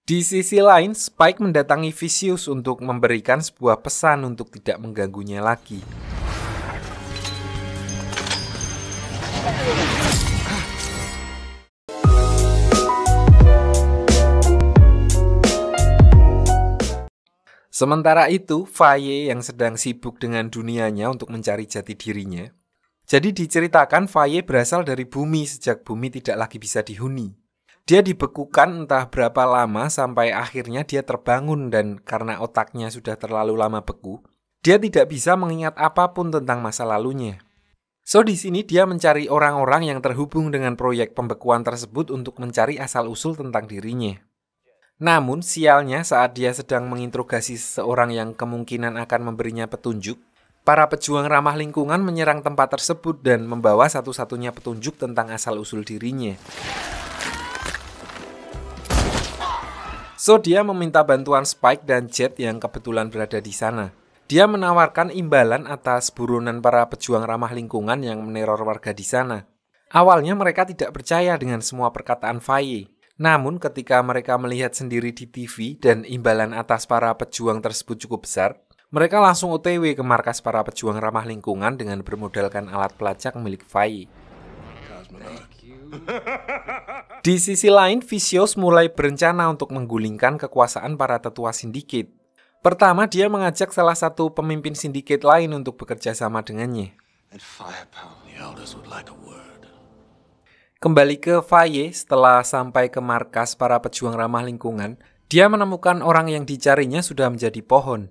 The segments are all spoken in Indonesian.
Di sisi lain, Spike mendatangi Vicious untuk memberikan sebuah pesan untuk tidak mengganggunya lagi. Sementara itu, Faye yang sedang sibuk dengan dunianya untuk mencari jati dirinya. Jadi diceritakan Faye berasal dari bumi sejak bumi tidak lagi bisa dihuni. Dia dibekukan entah berapa lama sampai akhirnya dia terbangun dan karena otaknya sudah terlalu lama beku, dia tidak bisa mengingat apapun tentang masa lalunya. So di sini dia mencari orang-orang yang terhubung dengan proyek pembekuan tersebut untuk mencari asal-usul tentang dirinya. Namun sialnya saat dia sedang menginterogasi seseorang yang kemungkinan akan memberinya petunjuk, para pejuang ramah lingkungan menyerang tempat tersebut dan membawa satu-satunya petunjuk tentang asal-usul dirinya. So, dia meminta bantuan Spike dan Jet yang kebetulan berada di sana. Dia menawarkan imbalan atas buronan para pejuang ramah lingkungan yang meneror warga di sana. Awalnya mereka tidak percaya dengan semua perkataan Faye. Namun ketika mereka melihat sendiri di TV dan imbalan atas para pejuang tersebut cukup besar, mereka langsung OTW ke markas para pejuang ramah lingkungan dengan bermodalkan alat pelacak milik Faye. Di sisi lain, Vicious mulai berencana untuk menggulingkan kekuasaan para tetua sindiket. Pertama, dia mengajak salah satu pemimpin sindiket lain untuk bekerja sama dengannya. Kembali ke Faye, setelah sampai ke markas para pejuang ramah lingkungan, dia menemukan orang yang dicarinya sudah menjadi pohon.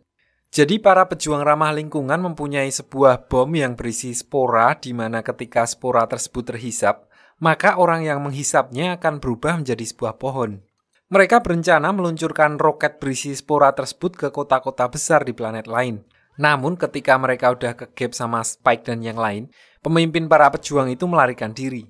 Jadi para pejuang ramah lingkungan mempunyai sebuah bom yang berisi spora di mana ketika spora tersebut terhisap, maka orang yang menghisapnya akan berubah menjadi sebuah pohon. Mereka berencana meluncurkan roket berisi spora tersebut ke kota-kota besar di planet lain. Namun ketika mereka udah kegap sama Spike dan yang lain, pemimpin para pejuang itu melarikan diri.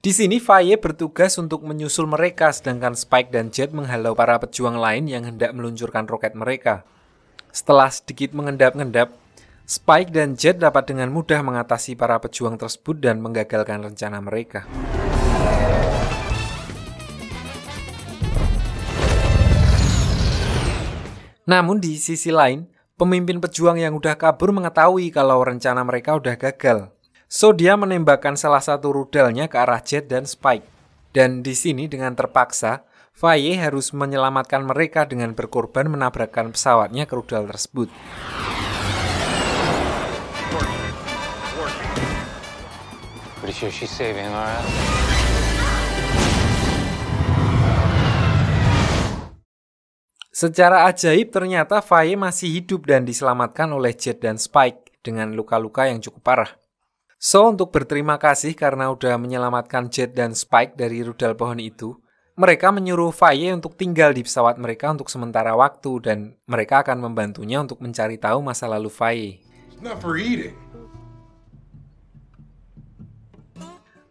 Di sini Faye bertugas untuk menyusul mereka sedangkan Spike dan Jet menghalau para pejuang lain yang hendak meluncurkan roket mereka. Setelah sedikit mengendap-endap, Spike dan Jet dapat dengan mudah mengatasi para pejuang tersebut dan menggagalkan rencana mereka. Namun di sisi lain, pemimpin pejuang yang udah kabur mengetahui kalau rencana mereka udah gagal. So dia menembakkan salah satu rudalnya ke arah Jet dan Spike. Dan di sini dengan terpaksa, Faye harus menyelamatkan mereka dengan berkorban menabrakkan pesawatnya ke rudal tersebut. Secara ajaib ternyata Faye masih hidup dan diselamatkan oleh Jet dan Spike dengan luka-luka yang cukup parah. So untuk berterima kasih karena udah menyelamatkan Jet dan Spike dari rudal pohon itu, mereka menyuruh Faye untuk tinggal di pesawat mereka untuk sementara waktu dan mereka akan membantunya untuk mencari tahu masa lalu Faye.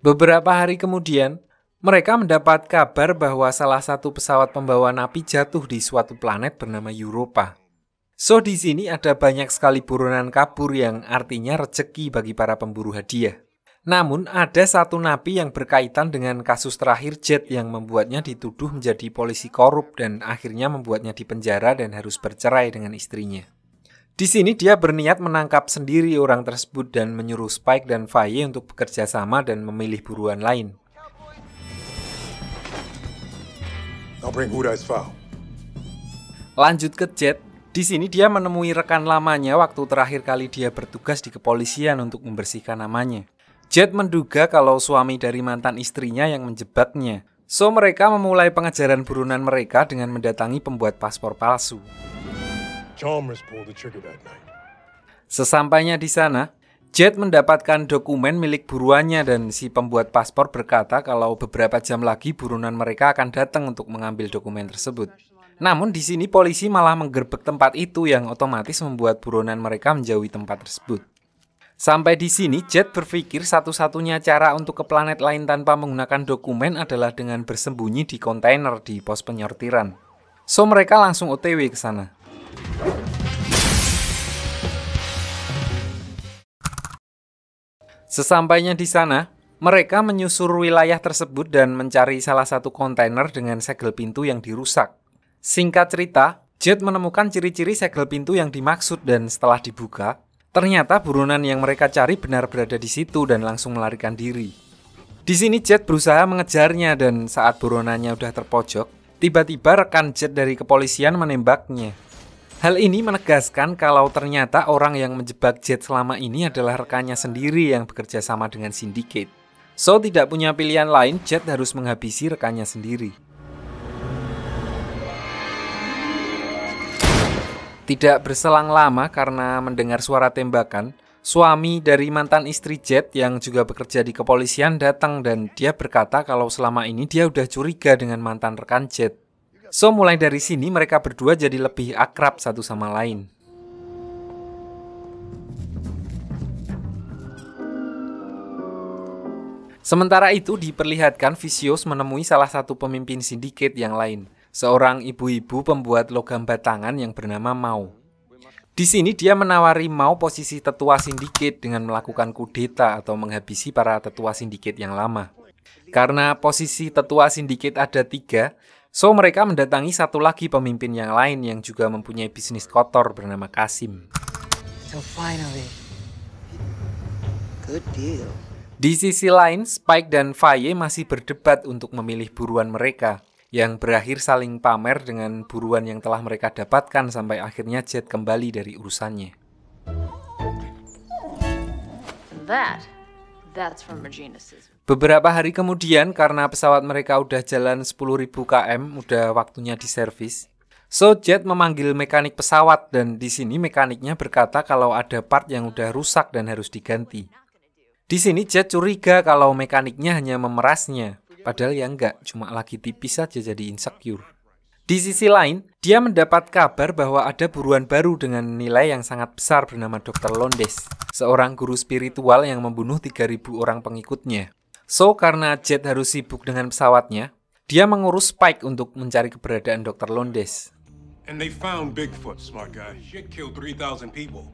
Beberapa hari kemudian, mereka mendapat kabar bahwa salah satu pesawat pembawa napi jatuh di suatu planet bernama Europa. So di sini ada banyak sekali buronan kabur yang artinya rezeki bagi para pemburu hadiah. Namun ada satu napi yang berkaitan dengan kasus terakhir Jet yang membuatnya dituduh menjadi polisi korup dan akhirnya membuatnya dipenjara dan harus bercerai dengan istrinya. Di sini dia berniat menangkap sendiri orang tersebut dan menyuruh Spike dan Faye untuk bekerja sama dan memilih buruan lain. Lanjut ke Jet. Di sini dia menemui rekan lamanya waktu terakhir kali dia bertugas di kepolisian untuk membersihkan namanya. Jet menduga kalau suami dari mantan istrinya yang menjebaknya. So mereka memulai pengejaran buronan mereka dengan mendatangi pembuat paspor palsu. Sesampainya di sana, Jet mendapatkan dokumen milik buruannya dan si pembuat paspor berkata kalau beberapa jam lagi buronan mereka akan datang untuk mengambil dokumen tersebut. Namun di sini polisi malah menggerbek tempat itu yang otomatis membuat buronan mereka menjauhi tempat tersebut. Sampai di sini Jet berpikir satu-satunya cara untuk ke planet lain tanpa menggunakan dokumen adalah dengan bersembunyi di kontainer di pos penyortiran. So mereka langsung OTW ke sana. Sesampainya di sana, Mereka menyusur wilayah tersebut dan mencari salah satu kontainer dengan segel pintu yang dirusak. Singkat cerita, Jet menemukan ciri-ciri segel pintu yang dimaksud dan setelah dibuka, ternyata buronan yang mereka cari benar berada di situ dan langsung melarikan diri. Di sini Jet berusaha mengejarnya dan saat buronannya udah terpojok, tiba-tiba rekan Jet dari kepolisian menembaknya. Hal ini menegaskan kalau ternyata orang yang menjebak Jet selama ini adalah rekannya sendiri yang bekerja sama dengan Syndicate. So, tidak punya pilihan lain, Jet harus menghabisi rekannya sendiri. Tidak berselang lama karena mendengar suara tembakan, suami dari mantan istri Jet yang juga bekerja di kepolisian datang dan dia berkata kalau selama ini dia udah curiga dengan mantan rekan Jet. So, mulai dari sini mereka berdua jadi lebih akrab satu sama lain. Sementara itu diperlihatkan Vicious menemui salah satu pemimpin Syndicate yang lain, seorang ibu-ibu pembuat logam batangan yang bernama Mao. Di sini dia menawari Mao posisi tetua Syndicate dengan melakukan kudeta atau menghabisi para tetua Syndicate yang lama. Karena posisi tetua Syndicate ada 3, so mereka mendatangi satu lagi pemimpin yang lain yang juga mempunyai bisnis kotor bernama Kasim. So finally, good deal. Di sisi lain, Spike dan Faye masih berdebat untuk memilih buruan mereka, yang berakhir saling pamer dengan buruan yang telah mereka dapatkan sampai akhirnya Jet kembali dari urusannya. That's from Regina's. Beberapa hari kemudian, karena pesawat mereka udah jalan 10.000 km, udah waktunya diservis. So, Jet memanggil mekanik pesawat dan di sini mekaniknya berkata kalau ada part yang udah rusak dan harus diganti. Di sini Jet curiga kalau mekaniknya hanya memerasnya, padahal ya enggak, cuma lagi tipis saja jadi insecure. Di sisi lain, dia mendapat kabar bahwa ada buruan baru dengan nilai yang sangat besar bernama Dr. Londes, seorang guru spiritual yang membunuh 3.000 orang pengikutnya. So, karena Jet harus sibuk dengan pesawatnya, dia mengurus Spike untuk mencari keberadaan Dr. Londes. And they found Bigfoot, smart guy. Shit killed 3,000 people.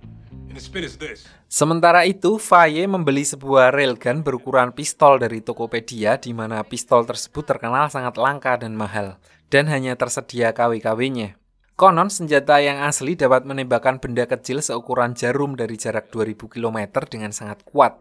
And the spit is this. Sementara itu, Faye membeli sebuah railgun berukuran pistol dari Tokopedia di mana pistol tersebut terkenal sangat langka dan mahal dan hanya tersedia KW-KW-nya. Konon senjata yang asli dapat menembakkan benda kecil seukuran jarum dari jarak 2000 km dengan sangat kuat.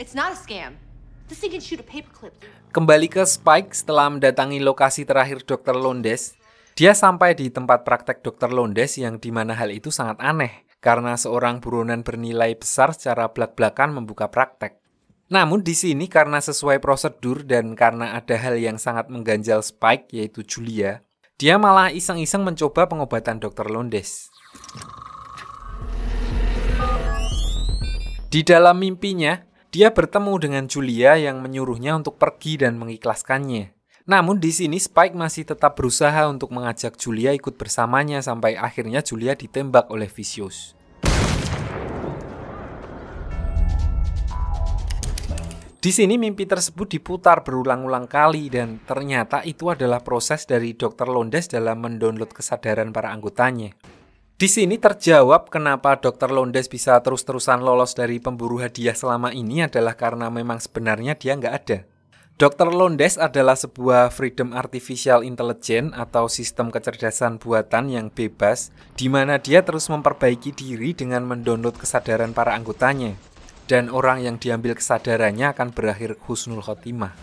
It's not a scam. This thing can shoot a paperclip. Kembali ke Spike setelah mendatangi lokasi terakhir Dr. Londes, dia sampai di tempat praktek Dr. Londes yang dimana hal itu sangat aneh karena seorang buronan bernilai besar secara blak-blakan membuka praktek. Namun di sini karena sesuai prosedur dan karena ada hal yang sangat mengganjal Spike yaitu Julia, dia malah iseng-iseng mencoba pengobatan Dr. Londes. Di dalam mimpinya, dia bertemu dengan Julia yang menyuruhnya untuk pergi dan mengikhlaskannya. Namun di sini Spike masih tetap berusaha untuk mengajak Julia ikut bersamanya sampai akhirnya Julia ditembak oleh Vicious. Di sini mimpi tersebut diputar berulang-ulang kali dan ternyata itu adalah proses dari Dr. Londes dalam mendownload kesadaran para anggotanya. Di sini terjawab kenapa Dr. Londes bisa terus-terusan lolos dari pemburu hadiah selama ini adalah karena memang sebenarnya dia nggak ada. Dr. Londes adalah sebuah Freedom Artificial Intelligence atau sistem kecerdasan buatan yang bebas di mana dia terus memperbaiki diri dengan mendownload kesadaran para anggotanya. Dan orang yang diambil kesadarannya akan berakhir husnul khotimah.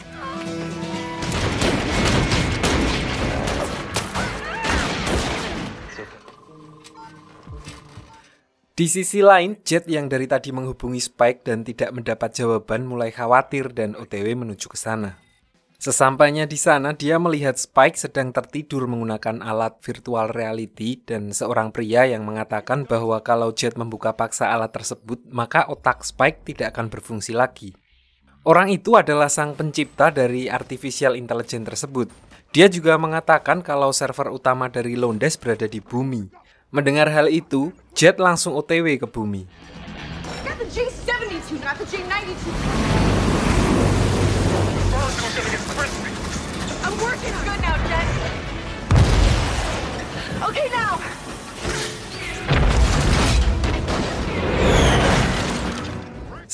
Di sisi lain, Jet yang dari tadi menghubungi Spike dan tidak mendapat jawaban mulai khawatir dan OTW menuju ke sana. Sesampainya di sana, dia melihat Spike sedang tertidur menggunakan alat virtual reality dan seorang pria yang mengatakan bahwa kalau Jet membuka paksa alat tersebut, maka otak Spike tidak akan berfungsi lagi. Orang itu adalah sang pencipta dari artificial intelligence tersebut. Dia juga mengatakan kalau server utama dari Londes berada di bumi. Mendengar hal itu, Jet langsung OTW ke bumi. Got the J72, not the J92. I'm working good now, Jet. Okay, now.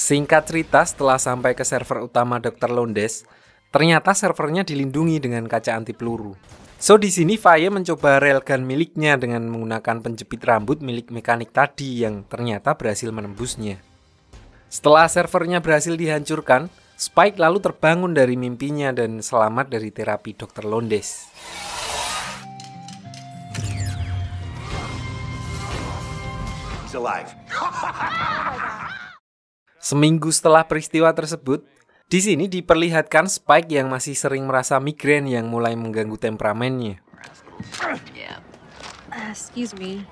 Singkat cerita, setelah sampai ke server utama Dr. Londes, ternyata servernya dilindungi dengan kaca anti peluru. So di sini Faye mencoba railgun miliknya dengan menggunakan penjepit rambut milik mekanik tadi yang ternyata berhasil menembusnya. Setelah servernya berhasil dihancurkan, Spike lalu terbangun dari mimpinya dan selamat dari terapi Dr. Londes. He's alive. Seminggu setelah peristiwa tersebut, di sini diperlihatkan Spike yang masih sering merasa migrain yang mulai mengganggu temperamennya. Excuse me.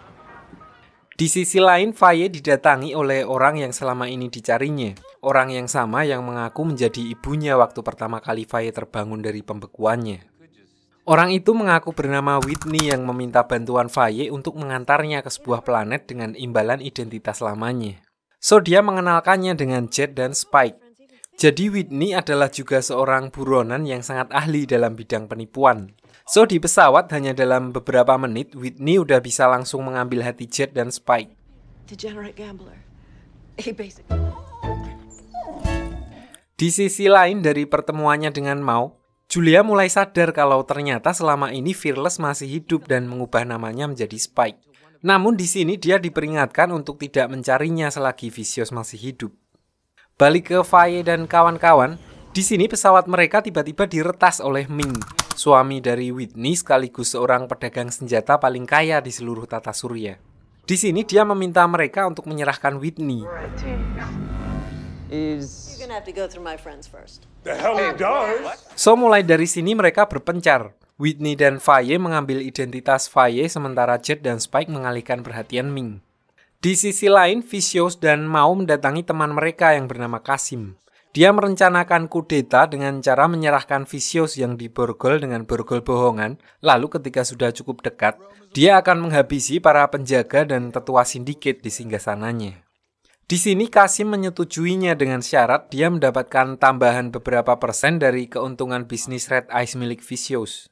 Di sisi lain, Faye didatangi oleh orang yang selama ini dicarinya. Orang yang sama yang mengaku menjadi ibunya waktu pertama kali Faye terbangun dari pembekuannya. Orang itu mengaku bernama Whitney yang meminta bantuan Faye untuk mengantarnya ke sebuah planet dengan imbalan identitas lamanya. So dia mengenalkannya dengan Jet dan Spike. Jadi Whitney adalah juga seorang buronan yang sangat ahli dalam bidang penipuan. So di pesawat hanya dalam beberapa menit Whitney udah bisa langsung mengambil hati Jet dan Spike. Degenerate gambler. Di sisi lain dari pertemuannya dengan Mau, Julia mulai sadar kalau ternyata selama ini Fearless masih hidup dan mengubah namanya menjadi Spike. Namun di sini dia diperingatkan untuk tidak mencarinya selagi Vicious masih hidup. Balik ke Faye dan kawan-kawan, di sini pesawat mereka tiba-tiba diretas oleh Ming, suami dari Whitney sekaligus seorang pedagang senjata paling kaya di seluruh tata surya. Di sini dia meminta mereka untuk menyerahkan Whitney. You're gonna have to go through my friends first. The hell he does? So mulai dari sini mereka berpencar. Whitney dan Faye mengambil identitas Faye sementara Jet dan Spike mengalihkan perhatian Ming. Di sisi lain, Vicious dan Mau mendatangi teman mereka yang bernama Kasim. Dia merencanakan kudeta dengan cara menyerahkan Vicious yang diborgol dengan borgol bohongan, lalu ketika sudah cukup dekat, dia akan menghabisi para penjaga dan tetua sindiket di singgasananya. Di sini Kasim menyetujuinya dengan syarat dia mendapatkan tambahan beberapa persen dari keuntungan bisnis Red Eyes milik Vicious.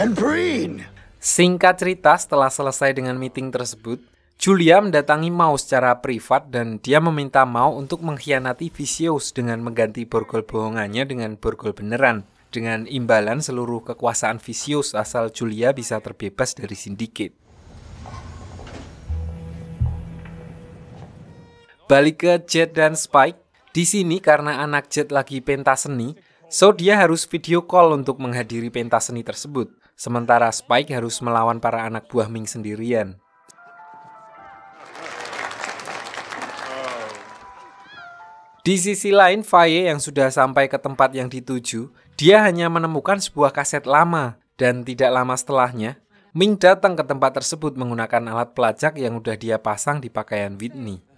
And Breen! Singkat cerita, setelah selesai dengan meeting tersebut, Julia mendatangi Mau secara privat dan dia meminta Mau untuk mengkhianati Vicious dengan mengganti borgol bohongannya dengan borgol beneran, dengan imbalan seluruh kekuasaan Vicious asal Julia bisa terbebas dari sindiket. Balik ke Jet dan Spike, di sini karena anak Jet lagi pentas seni, so dia harus video call untuk menghadiri pentas seni tersebut. Sementara Spike harus melawan para anak buah Ming sendirian. Di sisi lain, Faye yang sudah sampai ke tempat yang dituju, dia hanya menemukan sebuah kaset lama. Dan tidak lama setelahnya, Ming datang ke tempat tersebut menggunakan alat pelacak yang udah dia pasang di pakaian Whitney.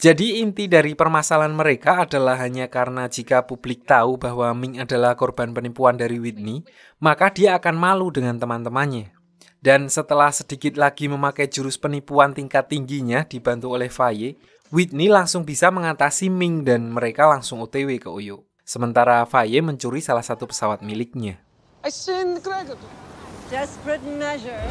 Jadi inti dari permasalahan mereka adalah hanya karena jika publik tahu bahwa Ming adalah korban penipuan dari Whitney, maka dia akan malu dengan teman-temannya. Dan setelah sedikit lagi memakai jurus penipuan tingkat tingginya dibantu oleh Faye, Whitney langsung bisa mengatasi Ming dan mereka langsung OTW ke Oyo. Sementara Faye mencuri salah satu pesawat miliknya. Desperate measure.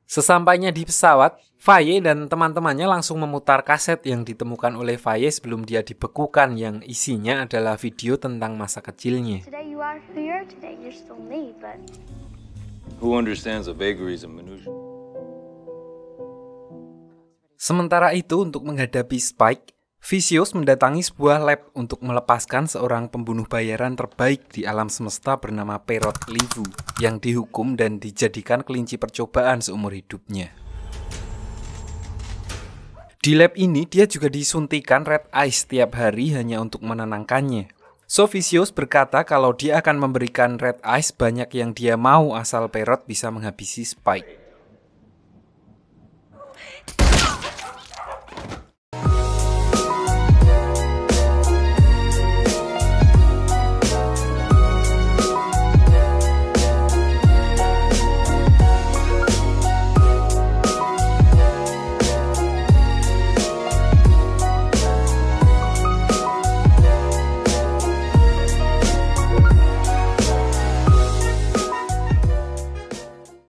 Sesampainya di pesawat, Faye dan teman-temannya langsung memutar kaset yang ditemukan oleh Faye sebelum dia dibekukan yang isinya adalah video tentang masa kecilnya. Today you are who you are today. You're still me, but Who understands the vagaries of minutiae? Sementara itu, untuk menghadapi Spike, Vicious mendatangi sebuah lab untuk melepaskan seorang pembunuh bayaran terbaik di alam semesta bernama Perot Livu yang dihukum dan dijadikan kelinci percobaan seumur hidupnya. Di lab ini dia juga disuntikan Red Eyes setiap hari hanya untuk menenangkannya. So Vicious berkata kalau dia akan memberikan Red Eyes banyak yang dia mau asal Perot bisa menghabisi Spike.